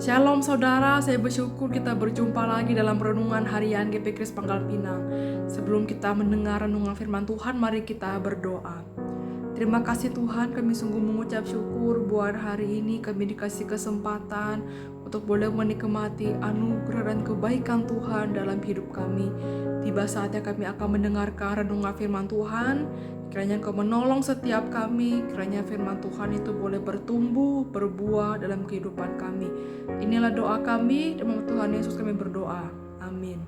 Shalom saudara, saya bersyukur kita berjumpa lagi dalam renungan harian GP Kris Pangkal Pinang. Sebelum kita mendengar renungan firman Tuhan, mari kita berdoa. Terima kasih Tuhan, kami sungguh mengucap syukur buat hari ini kami dikasih kesempatan untuk boleh menikmati anugerah dan kebaikan Tuhan dalam hidup kami. Tiba saatnya kami akan mendengarkan renungan firman Tuhan. Kiranya Engkau menolong setiap kami, kiranya firman Tuhan itu boleh bertumbuh, berbuah dalam kehidupan kami. Inilah doa kami, dalam nama Tuhan Yesus kami berdoa. Amin.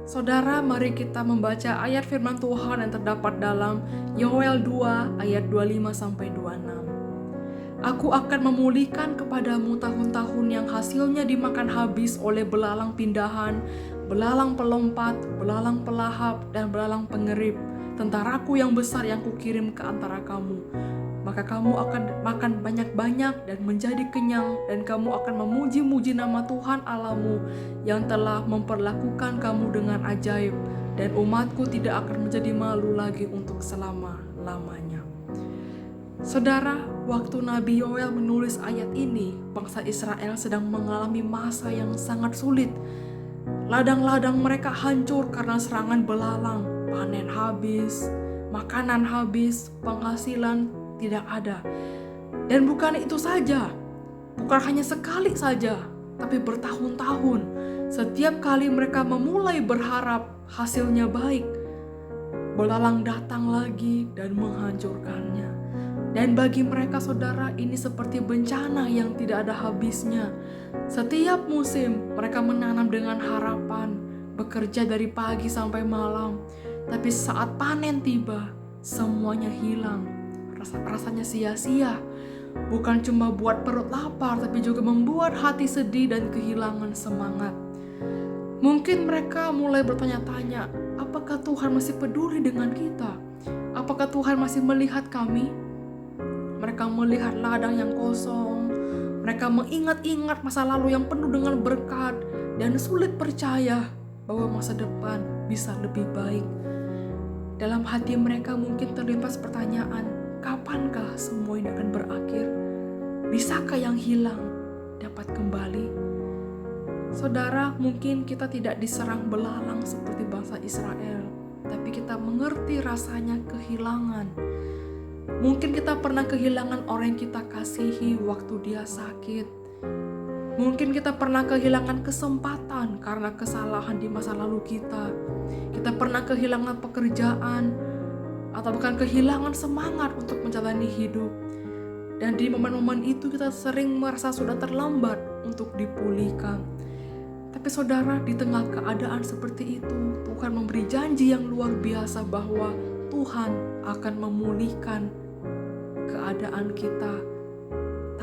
Saudara, mari kita membaca ayat firman Tuhan yang terdapat dalam Yoel 2 ayat 25-26. Aku akan memulihkan kepadamu tahun-tahun yang hasilnya dimakan habis oleh belalang pindahan, belalang pelompat, belalang pelahap, dan belalang pengerip, tentaraku yang besar yang kukirim ke antara kamu. Maka kamu akan makan banyak-banyak dan menjadi kenyang, dan kamu akan memuji-muji nama Tuhan Allahmu yang telah memperlakukan kamu dengan ajaib, dan umatku tidak akan menjadi malu lagi untuk selama-lamanya. Saudara, waktu Nabi Yoel menulis ayat ini, bangsa Israel sedang mengalami masa yang sangat sulit. Ladang-ladang mereka hancur karena serangan belalang, panen habis, makanan habis, penghasilan tidak ada. Dan bukan itu saja, bukan hanya sekali saja, tapi bertahun-tahun. Setiap kali mereka memulai berharap hasilnya baik, belalang datang lagi dan menghancurkannya. Dan bagi mereka saudara, ini seperti bencana yang tidak ada habisnya. Setiap musim mereka menanam dengan harapan, bekerja dari pagi sampai malam. Tapi saat panen tiba, semuanya hilang. Rasanya sia-sia. Bukan cuma buat perut lapar, tapi juga membuat hati sedih dan kehilangan semangat. Mungkin mereka mulai bertanya-tanya, apakah Tuhan masih peduli dengan kita? Apakah Tuhan masih melihat kami? Mereka melihat ladang yang kosong. Mereka mengingat-ingat masa lalu yang penuh dengan berkat dan sulit percaya bahwa masa depan bisa lebih baik. Dalam hati mereka mungkin terlintas pertanyaan, kapankah semua ini akan berakhir? Bisakah yang hilang dapat kembali? Saudara, mungkin kita tidak diserang belalang seperti bangsa Israel, tapi kita mengerti rasanya kehilangan. Mungkin kita pernah kehilangan orang yang kita kasihi waktu dia sakit. Mungkin kita pernah kehilangan kesempatan karena kesalahan di masa lalu kita. Kita pernah kehilangan pekerjaan, atau bahkan kehilangan semangat untuk menjalani hidup. Dan di momen-momen itu kita sering merasa sudah terlambat untuk dipulihkan. Tapi saudara, di tengah keadaan seperti itu, Tuhan memberi janji yang luar biasa bahwa Tuhan akan memulihkan keadaan kita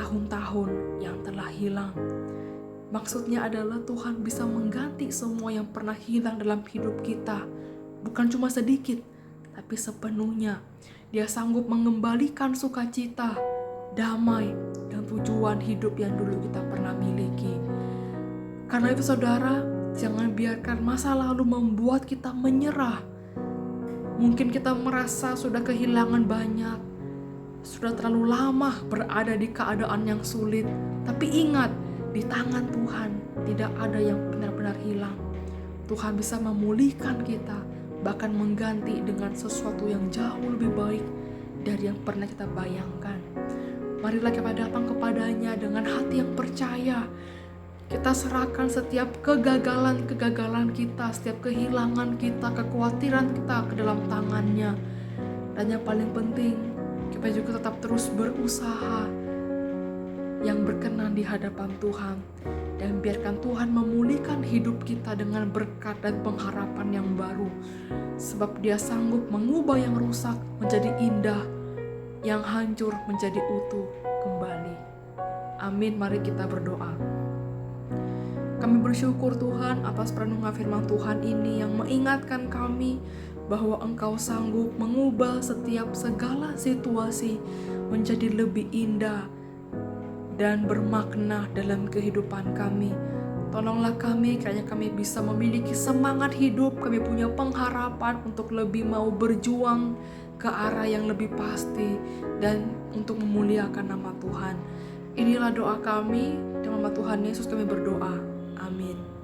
tahun-tahun yang telah hilang. Maksudnya adalah Tuhan bisa mengganti semua yang pernah hilang dalam hidup kita. Bukan cuma sedikit, tapi sepenuhnya. Dia sanggup mengembalikan sukacita, damai, dan tujuan hidup yang dulu kita pernah miliki. Karena itu saudara, jangan biarkan masa lalu membuat kita menyerah. Mungkin kita merasa sudah kehilangan banyak, sudah terlalu lama berada di keadaan yang sulit. Tapi ingat, di tangan Tuhan tidak ada yang benar-benar hilang. Tuhan bisa memulihkan kita, bahkan mengganti dengan sesuatu yang jauh lebih baik dari yang pernah kita bayangkan. Marilah kita datang kepadanya dengan hati yang percaya. Kita serahkan setiap kegagalan kita, setiap kehilangan kita, kekhawatiran kita ke dalam tangannya. Dan yang paling penting, kita juga tetap terus berusaha yang berkenan di hadapan Tuhan. Dan biarkan Tuhan memulihkan hidup kita dengan berkat dan pengharapan yang baru. Sebab Dia sanggup mengubah yang rusak menjadi indah, yang hancur menjadi utuh kembali. Amin, mari kita berdoa. Kami bersyukur Tuhan atas perenungan firman Tuhan ini yang mengingatkan kami bahwa Engkau sanggup mengubah setiap segala situasi menjadi lebih indah dan bermakna dalam kehidupan kami. Tolonglah kami, kiranya kami bisa memiliki semangat hidup, kami punya pengharapan untuk lebih mau berjuang ke arah yang lebih pasti dan untuk memuliakan nama Tuhan. Inilah doa kami, dalam nama Tuhan Yesus kami berdoa. Amin.